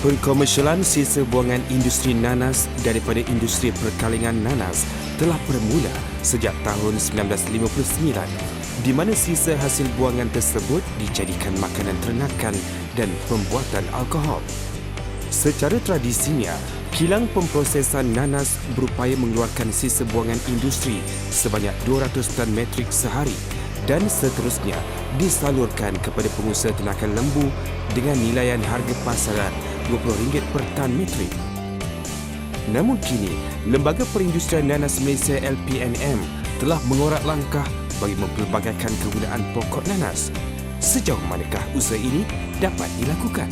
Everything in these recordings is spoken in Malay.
Pengkomersialan sisa buangan industri nanas daripada industri perkalingan nanas telah bermula sejak tahun 1959, di mana sisa hasil buangan tersebut dijadikan makanan ternakan dan pembuatan alkohol. Secara tradisinya, kilang pemprosesan nanas berupaya mengeluarkan sisa buangan industri sebanyak 200 tan metrik sehari dan seterusnya disalurkan kepada pengusaha ternakan lembu dengan nilaian harga pasaran RM20 per tan metrik. Namun kini, Lembaga Perindustrian Nanas Malaysia LPNM telah mengorak langkah bagi mempelbagaikan kegunaan pokok nanas. Sejauh manakah usaha ini dapat dilakukan?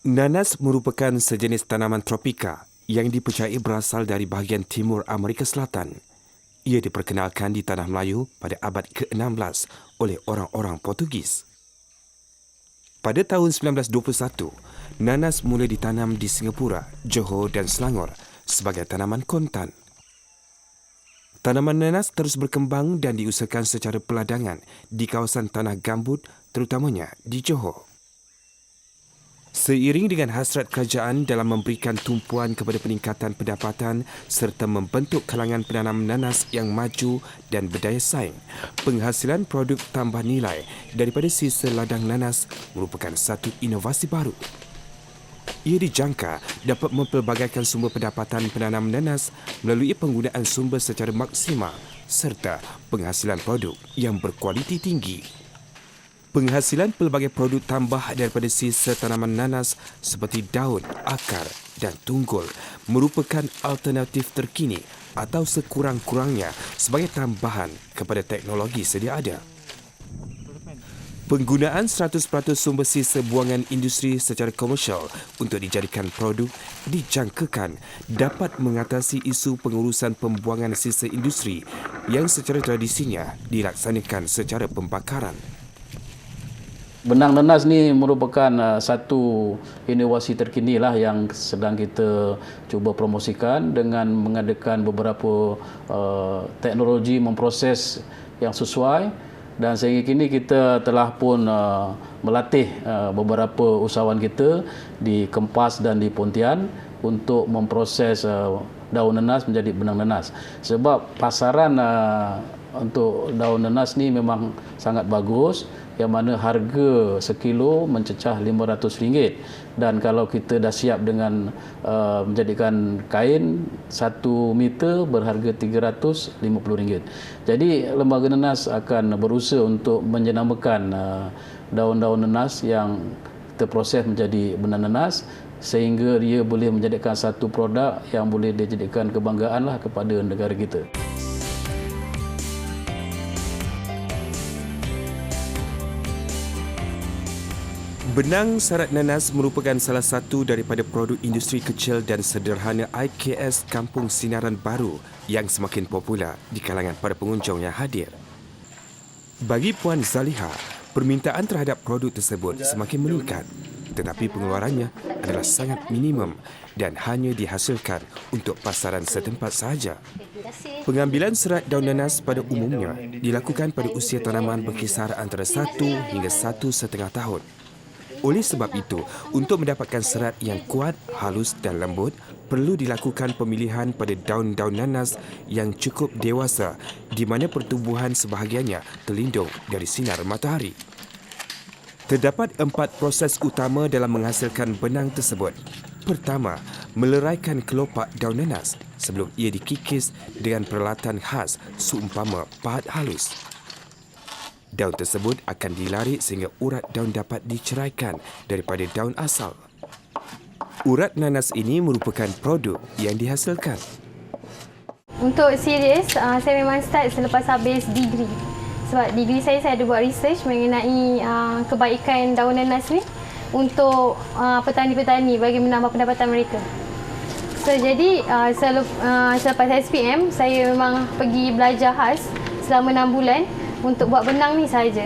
Nanas merupakan sejenis tanaman tropika yang dipercayai berasal dari bahagian timur Amerika Selatan. Ia diperkenalkan di Tanah Melayu pada abad ke-16 oleh orang-orang Portugis. Pada tahun 1921, nanas mula ditanam di Singapura, Johor dan Selangor sebagai tanaman kontan. Tanaman nanas terus berkembang dan diusahakan secara peladangan di kawasan tanah gambut, terutamanya di Johor. Seiring dengan hasrat kerajaan dalam memberikan tumpuan kepada peningkatan pendapatan serta membentuk kalangan penanam nanas yang maju dan berdaya saing, penghasilan produk tambah nilai daripada sisa ladang nanas merupakan satu inovasi baru. Ia dijangka dapat mempelbagaikan sumber pendapatan penanam nanas melalui penggunaan sumber secara maksima serta penghasilan produk yang berkualiti tinggi. Penghasilan pelbagai produk tambah daripada sisa tanaman nanas seperti daun, akar dan tunggul merupakan alternatif terkini atau sekurang-kurangnya sebagai tambahan kepada teknologi sedia ada. Penggunaan 100% sumber sisa buangan industri secara komersial untuk dijadikan produk dijangkakan dapat mengatasi isu pengurusan pembuangan sisa industri yang secara tradisinya dilaksanakan secara pembakaran. Benang nanas ni merupakan satu inovasi terkini lah yang sedang kita cuba promosikan dengan mengadakan beberapa teknologi memproses yang sesuai, dan sehingga kini kita telah pun melatih beberapa usahawan kita di Kempas dan di Pontian untuk memproses daun nanas menjadi benang nanas. Sebab pasaran untuk daun nanas ni memang sangat bagus, yang mana harga sekilo mencecah RM500, dan kalau kita dah siap dengan menjadikan kain 1 meter berharga RM350. Jadi Lembaga Nanas akan berusaha untuk menjenamakan daun-daun nanas yang terproses menjadi benang nanas sehingga dia boleh menjadikan satu produk yang boleh dijadikan kebanggaan lah kepada negara kita. Benang sarat nanas merupakan salah satu daripada produk industri kecil dan sederhana IKS Kampung Sinaran Baru yang semakin popular di kalangan para pengunjung yang hadir. Bagi Puan Zaliha, permintaan terhadap produk tersebut semakin meningkat, tetapi pengeluarannya adalah sangat minimum dan hanya dihasilkan untuk pasaran setempat sahaja. Pengambilan serat daun nanas pada umumnya dilakukan pada usia tanaman berkisar antara 1 hingga 1,5 tahun. Oleh sebab itu, untuk mendapatkan serat yang kuat, halus dan lembut, perlu dilakukan pemilihan pada daun-daun nanas yang cukup dewasa di mana pertumbuhan sebahagiannya terlindung dari sinar matahari. Terdapat 4 proses utama dalam menghasilkan benang tersebut. Pertama, meleraikan kelopak daun nanas sebelum ia dikikis dengan peralatan khas seumpama pahat halus. Daun tersebut akan dilarik sehingga urat daun dapat diceraikan daripada daun asal. Urat nanas ini merupakan produk yang dihasilkan. Untuk series, saya memang start selepas habis degree. Sebab degree saya ada buat research mengenai kebaikan daun nanas ni untuk petani-petani bagi menambah pendapatan mereka. So, jadi selepas SPM, saya memang pergi belajar khas selama 6 bulan untuk buat benang ni saja.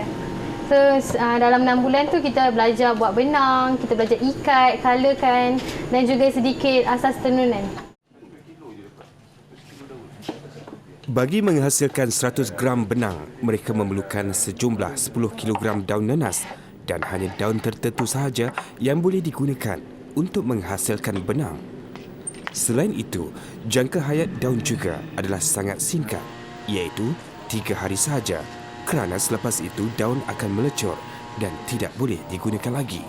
So, dalam 6 bulan tu kita belajar buat benang, kita belajar ikat, colorkan dan juga sedikit asas tenunan. Bagi menghasilkan 100 gram benang, mereka memerlukan sejumlah 10 kilogram daun nanas dan hanya daun tertentu sahaja yang boleh digunakan untuk menghasilkan benang. Selain itu, jangka hayat daun juga adalah sangat singkat, iaitu 3 hari sahaja, kerana selepas itu daun akan melecur dan tidak boleh digunakan lagi.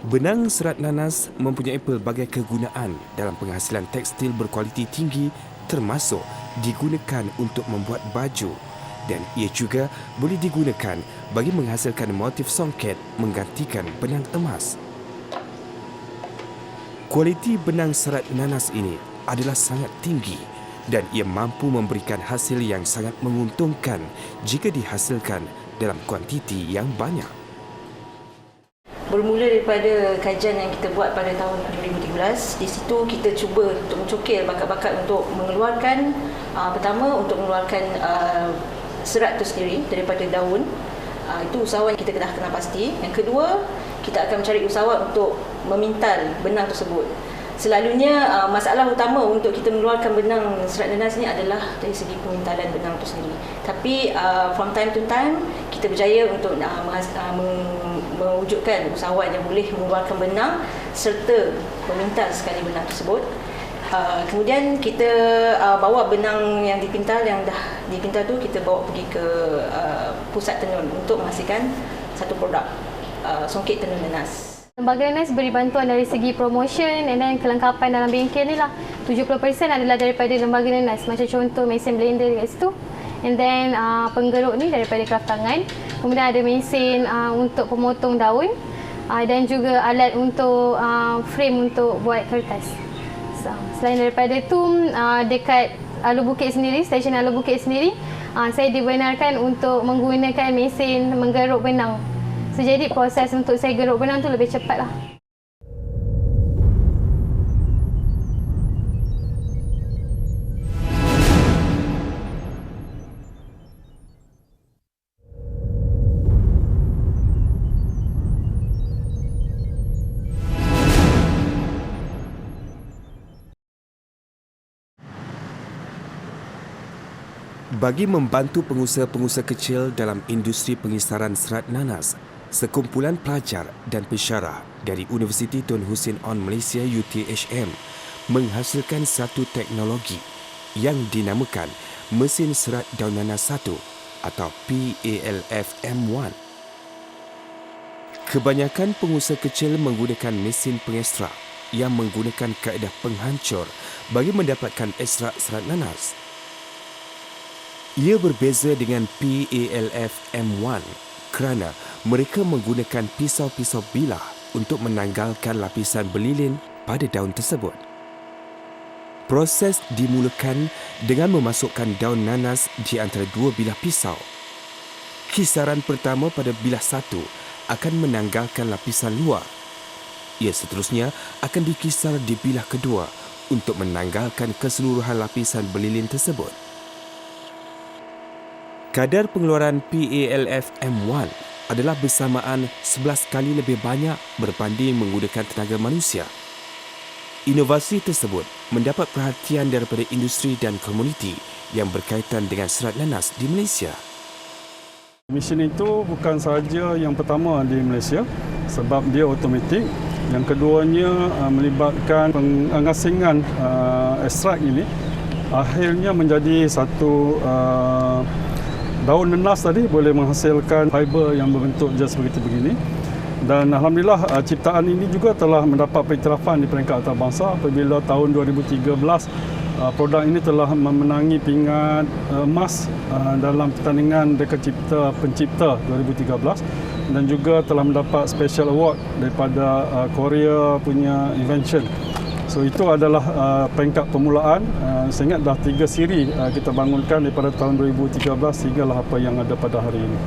Benang serat nanas mempunyai pelbagai kegunaan dalam penghasilan tekstil berkualiti tinggi, termasuk digunakan untuk membuat baju, dan ia juga boleh digunakan bagi menghasilkan motif songket menggantikan benang emas. Kualiti benang serat nanas ini adalah sangat tinggi dan ia mampu memberikan hasil yang sangat menguntungkan jika dihasilkan dalam kuantiti yang banyak. Bermula daripada kajian yang kita buat pada tahun 2013, di situ kita cuba untuk mencokil bakat-bakat untuk mengeluarkan, pertama untuk mengeluarkan serat itu sendiri daripada daun. Itu usahawan kita dah kena pasti. Yang kedua, kita akan mencari usahawan untuk memintal benang tersebut. Selalunya masalah utama untuk kita mengeluarkan benang serat nanas ni adalah dari segi pemintalan benang itu sendiri. Tapi from time to time kita berjaya untuk mewujudkan usahawan yang boleh mengeluarkan benang serta memintal sekali benang tersebut. Kemudian kita bawa benang yang dipintal, yang dah dipintal tu kita bawa pergi ke pusat tenun untuk menghasilkan satu produk songket tenun nanas. Lembaga Nanas beri bantuan dari segi promotion dan kelengkapan dalam bengkel ni lah. 70% adalah daripada Lembaga Nanas. Macam contoh mesin blender dekat situ. And then penggeruk ni daripada Kraft Tangan. Kemudian ada mesin untuk pemotong daun dan juga alat untuk frame untuk buat kertas. Selain daripada tu, dekat Alor Bukit sendiri, stesen Alor Bukit sendiri, saya dibenarkan untuk menggunakan mesin menggeruk benang. So, jadi proses untuk saya geruk benang tu lebih cepat lah. Bagi membantu pengusaha-pengusaha kecil dalam industri pengisaran serat nanas, sekumpulan pelajar dan pensyarah dari Universiti Tun Hussein On Malaysia UTHM menghasilkan satu teknologi yang dinamakan Mesin Serat Daun Nanas 1 atau PALF-M1. Kebanyakan pengusaha kecil menggunakan mesin pengekstrak yang menggunakan kaedah penghancur bagi mendapatkan ekstrak serat nanas. Ia berbeza dengan PALF-M1 kerana mereka menggunakan pisau-pisau bilah untuk menanggalkan lapisan belilin pada daun tersebut. Proses dimulakan dengan memasukkan daun nanas di antara dua bilah pisau. Kisaran pertama pada bilah satu akan menanggalkan lapisan luar. Ia seterusnya akan dikisar di bilah kedua untuk menanggalkan keseluruhan lapisan belilin tersebut. Kadar pengeluaran PALF-M1 adalah bersamaan 11 kali lebih banyak berbanding menggunakan tenaga manusia. Inovasi tersebut mendapat perhatian daripada industri dan komuniti yang berkaitan dengan serat nanas di Malaysia. Mesin itu bukan sahaja yang pertama di Malaysia sebab dia automatik. Yang keduanya melibatkan pengasingan ekstrak ini akhirnya menjadi satu daun nanas tadi boleh menghasilkan fiber yang berbentuk just begitu begini. Dan alhamdulillah ciptaan ini juga telah mendapat pengiktirafan di peringkat antarabangsa apabila tahun 2013 produk ini telah memenangi pingat emas dalam pertandingan Dekat Cipta Pencipta 2013 dan juga telah mendapat special award daripada Korea punya invention. So itu adalah peringkat permulaan. Saya ingat dah 3 siri kita bangunkan daripada tahun 2013 hinggalah apa yang ada pada hari ini.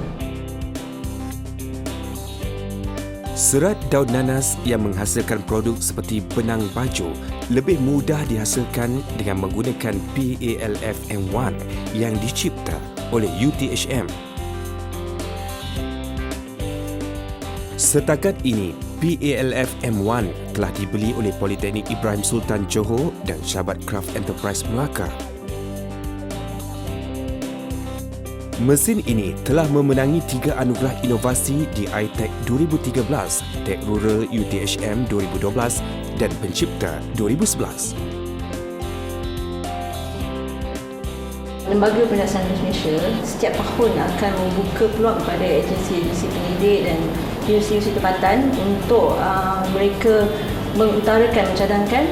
Serat daun nanas yang menghasilkan produk seperti benang baju lebih mudah dihasilkan dengan menggunakan PALF M1 yang dicipta oleh UTHM. Setakat ini, PALF M1 telah dibeli oleh Politeknik Ibrahim Sultan Johor dan Syabat Craft Enterprise Melaka. Mesin ini telah memenangi 3 anugerah inovasi di iTech 2013, Tech Rural UTHM 2012 dan Pencipta 2011. Lembaga Pendasaan Malaysia setiap tahun akan membuka peluang kepada agensi-agensi pendidik dan universiti tempatan untuk mereka mengutarakan, mencadangkan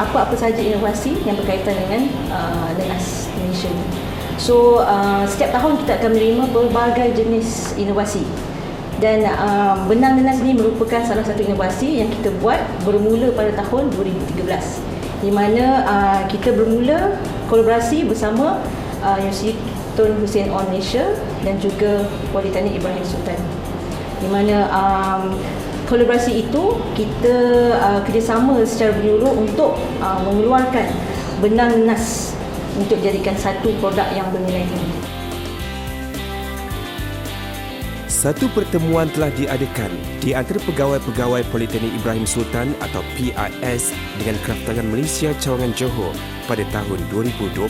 apa-apa sahaja inovasi yang berkaitan dengan nanas Malaysia. So, setiap tahun kita akan menerima berbagai jenis inovasi dan benang nanas ini merupakan salah satu inovasi yang kita buat bermula pada tahun 2013 di mana kita bermula kolaborasi bersama Universiti Tun Hussein On Malaysia dan juga Politeknik Ibrahim Sultan, di mana kolaborasi itu kita kerjasama secara menyeluruh untuk mengeluarkan benang nanas untuk jadikan satu produk yang bernilai tinggi. Satu pertemuan telah diadakan di antara pegawai-pegawai Politeknik Ibrahim Sultan atau PIS dengan Kraftangan Malaysia Cawangan Johor pada tahun 2012.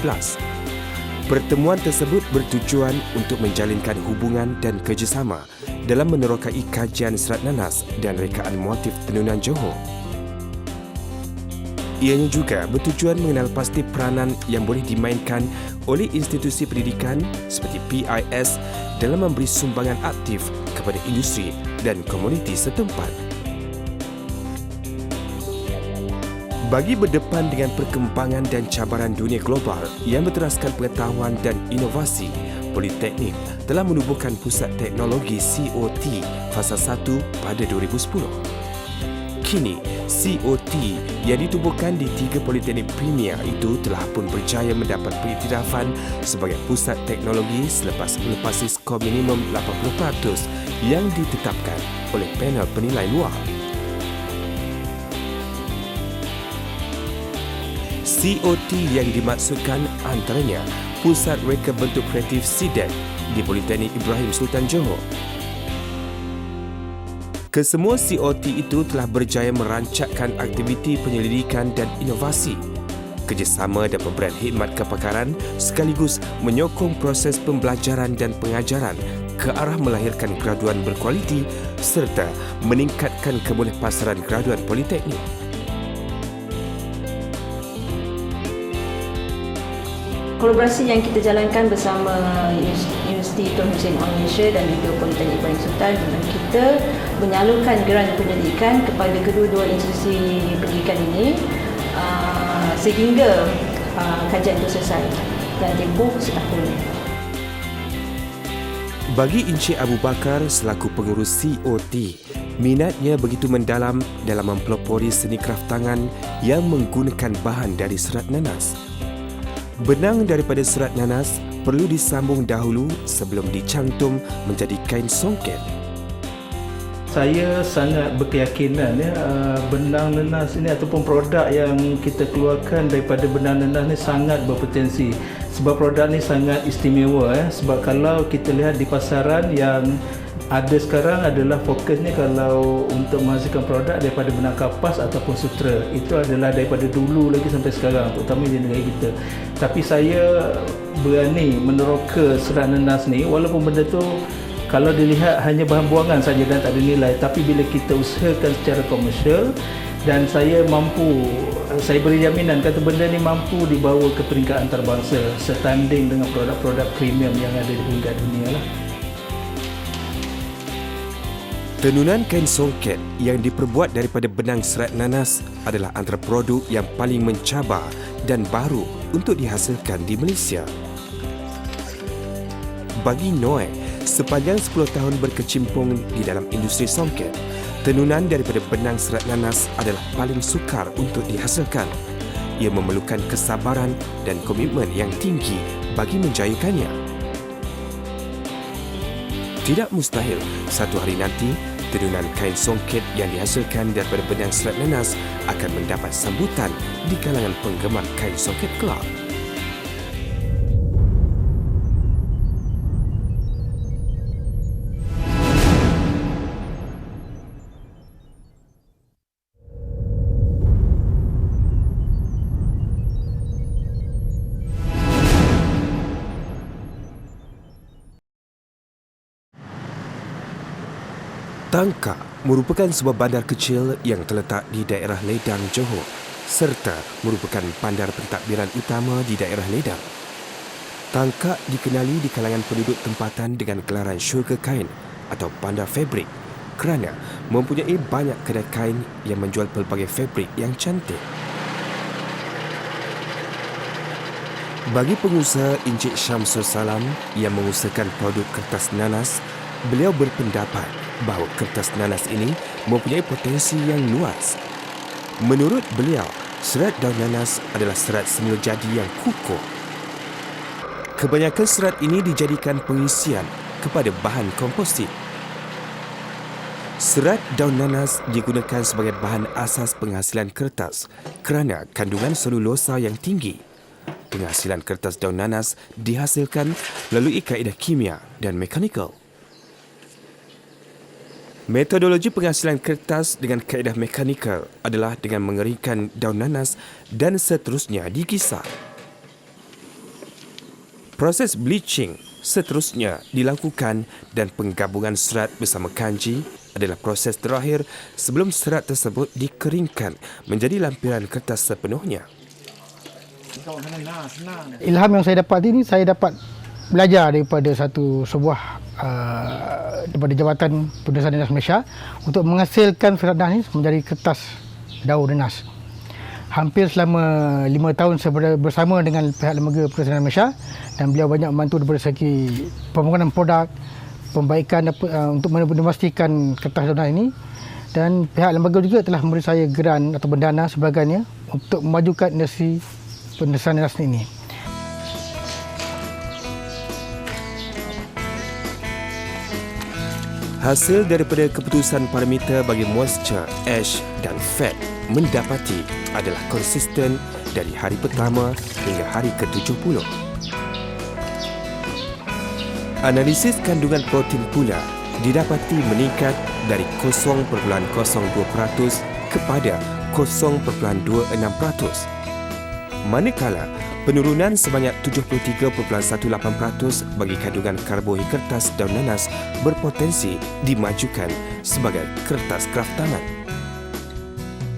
Pertemuan tersebut bertujuan untuk menjalinkan hubungan dan kerjasama dalam menerokai kajian serat nanas dan rekaan motif tenunan Johor. Ianya juga bertujuan mengenal pasti peranan yang boleh dimainkan oleh institusi pendidikan seperti PIS dalam memberi sumbangan aktif kepada industri dan komuniti setempat. Bagi berdepan dengan perkembangan dan cabaran dunia global yang berteraskan pengetahuan dan inovasi, Politeknik telah menubuhkan Pusat Teknologi COT Fasa 1 pada 2010. Kini, COT yang ditubuhkan di 3 Politeknik Premier itu telah pun berjaya mendapat pengiktirafan sebagai pusat teknologi selepas melepasi skor minimum 80% yang ditetapkan oleh panel penilai luar. COT yang dimaksudkan antaranya Pusat Reka Bentuk Kreatif SIDET di Politeknik Ibrahim Sultan Johor. Kesemua COT itu telah berjaya merancangkan aktiviti penyelidikan dan inovasi, kerjasama dan pemberian khidmat kepakaran sekaligus menyokong proses pembelajaran dan pengajaran ke arah melahirkan graduan berkualiti serta meningkatkan kebolehpasaran graduan politeknik. Kolaborasi yang kita jalankan bersama Universiti Tun Hussein On Malaysia dan juga Politeknik Ibrahim Sultan, kita menyalurkan geran pendidikan kepada kedua-dua institusi pendidikan ini sehingga kajian itu selesai dan tempoh setahun. Bagi Encik Abu Bakar selaku pengurus COT, minatnya begitu mendalam dalam mempelopori seni kraftangan yang menggunakan bahan dari serat nanas. Benang daripada serat nanas perlu disambung dahulu sebelum dicantum menjadi kain songket. Saya sangat berkeyakinan benang nanas ini ataupun produk yang kita keluarkan daripada benang nanas ini sangat berpotensi. Sebab produk ini sangat istimewa sebab kalau kita lihat di pasaran yang ada sekarang adalah fokusnya kalau untuk menghasilkan produk daripada benang kapas ataupun sutra. Itu adalah daripada dulu lagi sampai sekarang, terutama di negara kita. Tapi saya berani meneroka serat nanas ni walaupun benda tu kalau dilihat hanya bahan buangan saja dan tak ada nilai, tapi bila kita usahakan secara komersial dan saya beri jaminan kata benda ni mampu dibawa ke peringkat antarabangsa setanding dengan produk-produk premium yang ada di peringkat dunia lah. Tenunan kain songket yang diperbuat daripada benang serat nanas adalah antara produk yang paling mencabar dan baru untuk dihasilkan di Malaysia. Bagi Noe, sepanjang 10 tahun berkecimpung di dalam industri songket, Tenunan daripada benang serat nanas adalah paling sukar untuk dihasilkan. Ia memerlukan kesabaran dan komitmen yang tinggi bagi menjayakannya. Tidak mustahil satu hari nanti tenunan kain songket yang dihasilkan daripada benang serat nanas akan mendapat sambutan di kalangan penggemar kain songket kelak. Tangka merupakan sebuah bandar kecil yang terletak di daerah Ledang, Johor serta merupakan bandar pentadbiran utama di daerah Ledang. Tangka dikenali di kalangan penduduk tempatan dengan gelaran syurga kain atau bandar fabrik kerana mempunyai banyak kedai kain yang menjual pelbagai fabrik yang cantik. Bagi pengusaha Encik Syamsul Salam yang mengusahakan produk kertas nanas, beliau berpendapat bahawa kertas nanas ini mempunyai potensi yang luas. Menurut beliau, serat daun nanas adalah serat semula jadi yang kukuh. Kebanyakan serat ini dijadikan pengisian kepada bahan komposit. Serat daun nanas digunakan sebagai bahan asas penghasilan kertas kerana kandungan selulosa yang tinggi. Penghasilan kertas daun nanas dihasilkan melalui kaedah kimia dan mekanikal. Metodologi penghasilan kertas dengan kaedah mekanikal adalah dengan mengeringkan daun nanas dan seterusnya dikisar. Proses bleaching seterusnya dilakukan dan penggabungan serat bersama kanji adalah proses terakhir sebelum serat tersebut dikeringkan menjadi lampiran kertas sepenuhnya. Ilham yang saya dapat ini, saya dapat belajar daripada sebuah daripada Jabatan Pendesahan Nanas Malaysia untuk menghasilkan serat nanas menjadi kertas daun nanas. Hampir selama 5 tahun saya bersama dengan pihak Lembaga Pendesahan Malaysia dan beliau banyak membantu daripada segi pembangunan produk, pembaikan untuk memastikan kertas daun nanas ini, dan pihak lembaga juga telah memberi saya geran atau dana sebagainya untuk memajukan industri pendesahan nanas ini. Hasil daripada keputusan parameter bagi moisture, ash dan fat mendapati adalah konsisten dari hari pertama hingga hari ke-70. Analisis kandungan protein pula didapati meningkat dari 0.02% kepada 0.26%. Manakala penurunan sebanyak 73.18% bagi kandungan karbohidrat kertas daun nanas berpotensi dimajukan sebagai kertas kraftangan.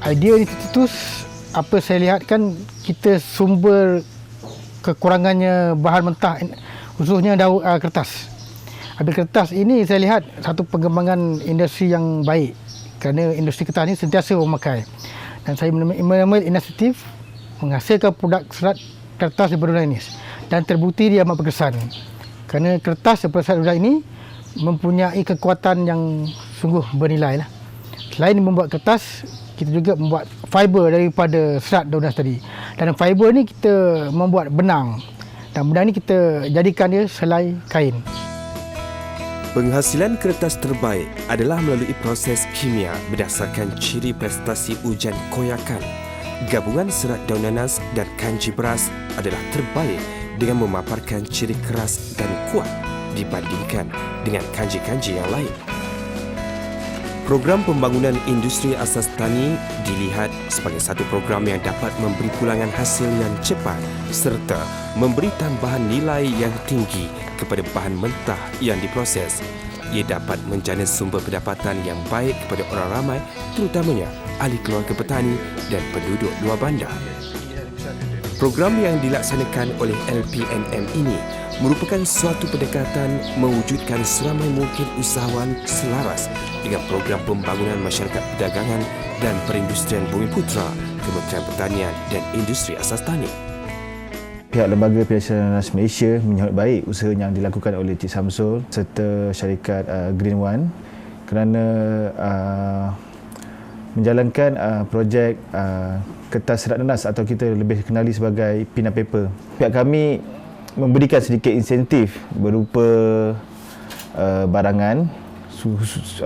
Idea institutus, apa saya lihat kan, kita sumber kekurangannya bahan mentah khususnya daun kertas. Habis kertas ini saya lihat satu pengembangan industri yang baik kerana industri kertas ini sentiasa memakai. Dan saya mengambil inisiatif menghasilkan produk serat kertas daripada daun nanas dan terbukti dia amat berkesan. Kerana kertas daripada serat daun ini mempunyai kekuatan yang sungguh bernilai lah. Selain membuat kertas, kita juga membuat fiber daripada serat daun nanas tadi. Dan fiber ni kita membuat benang. Dan benang ni kita jadikan dia selai kain. Penghasilan kertas terbaik adalah melalui proses kimia berdasarkan ciri prestasi ujian koyakan. Gabungan serat daun nanas dan kanji beras adalah terbaik dengan memaparkan ciri keras dan kuat dibandingkan dengan kanji-kanji yang lain. Program pembangunan industri asas tani dilihat sebagai satu program yang dapat memberi pulangan hasil yang cepat serta memberi tambahan nilai yang tinggi kepada bahan mentah yang diproses. Ia dapat menjana sumber pendapatan yang baik kepada orang ramai, terutamanya ahli keluarga petani dan penduduk luar bandar. Program yang dilaksanakan oleh LPNM ini merupakan suatu pendekatan mewujudkan seramai mungkin usahawan selaras dengan program pembangunan masyarakat perdagangan dan perindustrian Bumiputera, Kementerian Pertanian dan Industri Asas Tani. Pihak Lembaga Pendesahan Nanas Malaysia menyambut baik usaha yang dilakukan oleh Encik Syamsul serta syarikat Green One kerana menjalankan projek kertas serat nenas atau kita lebih kenali sebagai peanut paper. Pihak kami memberikan sedikit insentif berupa barangan,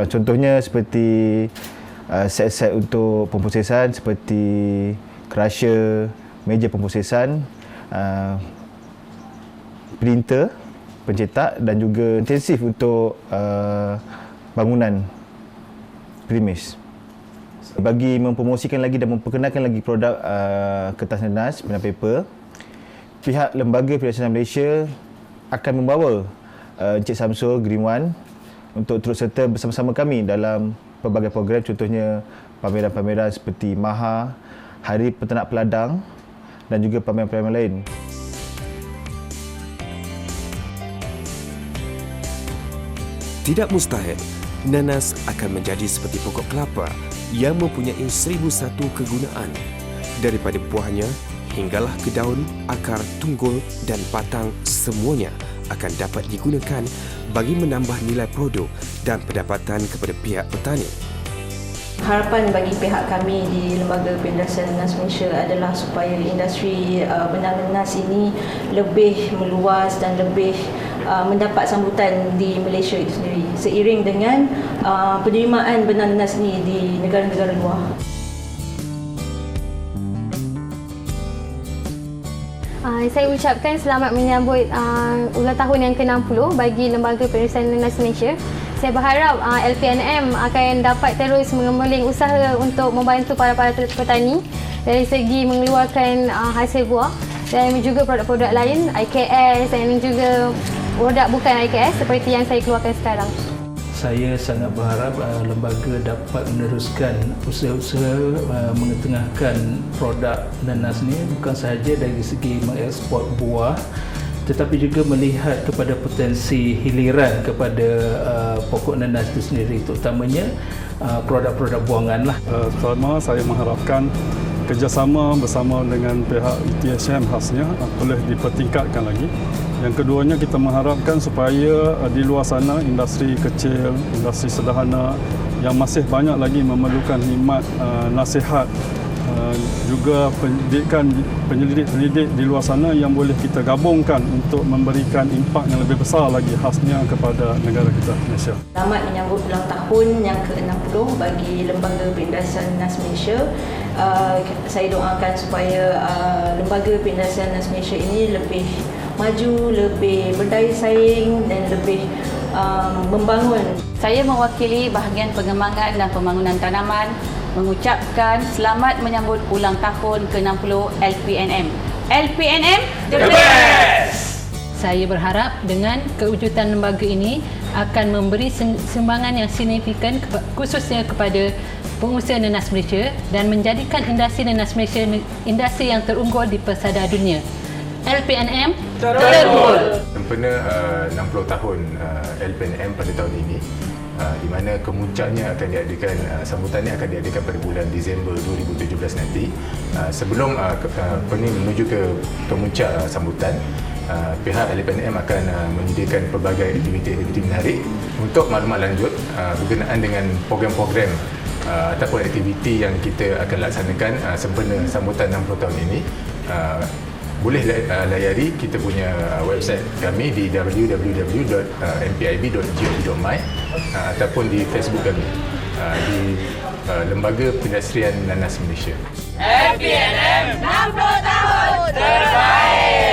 contohnya seperti set-set untuk pemprosesan seperti crusher, meja pemprosesan, printer, pencetak dan juga intensif untuk bangunan premis. Bagi mempromosikan lagi dan memperkenalkan lagi produk kertas nenas, peanut paper, pihak Lembaga Perhiasan Malaysia akan membawa Encik Samsul Green One untuk turut serta bersama-sama kami dalam pelbagai program, contohnya pameran-pameran seperti MAHA, Hari Peternak Peladang dan juga pameran-pameran lain. Tidak mustahil, nanas akan menjadi seperti pokok kelapa yang mempunyai 1001 kegunaan. Daripada buahnya hinggalah ke daun, akar, tunggul dan batang, semuanya akan dapat digunakan bagi menambah nilai produk dan pendapatan kepada pihak petani. Harapan bagi pihak kami di Lembaga Perindustrian Nanas Malaysia adalah supaya industri benang nanas ini lebih meluas dan lebih mendapat sambutan di Malaysia itu sendiri, seiring dengan penerimaan benang nanas ini di negara-negara luar. Saya ucapkan selamat menyambut ulang tahun yang ke-60 bagi Lembaga Perindustrian Nanas Malaysia. Saya berharap LPNM akan dapat terus mengemuling usaha untuk membantu para petani dari segi mengeluarkan hasil buah dan juga produk-produk lain, IKS dan juga produk bukan IKS seperti yang saya keluarkan sekarang. Saya sangat berharap lembaga dapat meneruskan usaha-usaha mengetengahkan produk nanas ni bukan sahaja dari segi mengeksport buah tetapi juga melihat kepada potensi hiliran kepada pokok nanas itu sendiri, terutamanya produk-produk buangan lah. Pertama, saya mengharapkan kerjasama bersama dengan pihak ETSM khasnya boleh dipertingkatkan lagi. Yang keduanya, kita mengharapkan supaya di luar sana industri kecil, industri sederhana yang masih banyak lagi memerlukan khidmat nasihat, juga penyelidik-penyelidik di luar sana yang boleh kita gabungkan untuk memberikan impak yang lebih besar lagi khasnya kepada negara kita, Malaysia. Selamat menyambut ulang tahun yang ke-60 bagi Lembaga Perindustrian Nanas Malaysia. Saya doakan supaya Lembaga Perindustrian Nanas Malaysia ini lebih maju, lebih berdaya saing dan lebih membangun. Saya mewakili bahagian pengembangan dan pembangunan tanaman mengucapkan selamat menyambut ulang tahun ke-60 LPNM. LPNM the best! Saya berharap dengan kewujudan lembaga ini akan memberi sumbangan yang signifikan khususnya kepada pengusaha nanas Malaysia dan menjadikan industri nanas Malaysia industri yang terunggul di pesada dunia. LPNM terunggul! Sempena 60 tahun LPNM pada tahun ini, di mana kemuncaknya akan diadakan, sambutannya akan diadakan pada bulan Disember 2017 nanti. Sebelum menuju ke kemuncak sambutan, pihak LPNM akan menyediakan pelbagai aktiviti-aktiviti menarik untuk maklumat lanjut berkenaan dengan program-program ataupun aktiviti yang kita akan laksanakan sempena sambutan 60 tahun ini. Boleh layari kita punya website kami di www.mpib.gov.my ataupun di Facebook kami di Lembaga Perindustrian Nanas Malaysia. LPNM 60 tahun terbaik!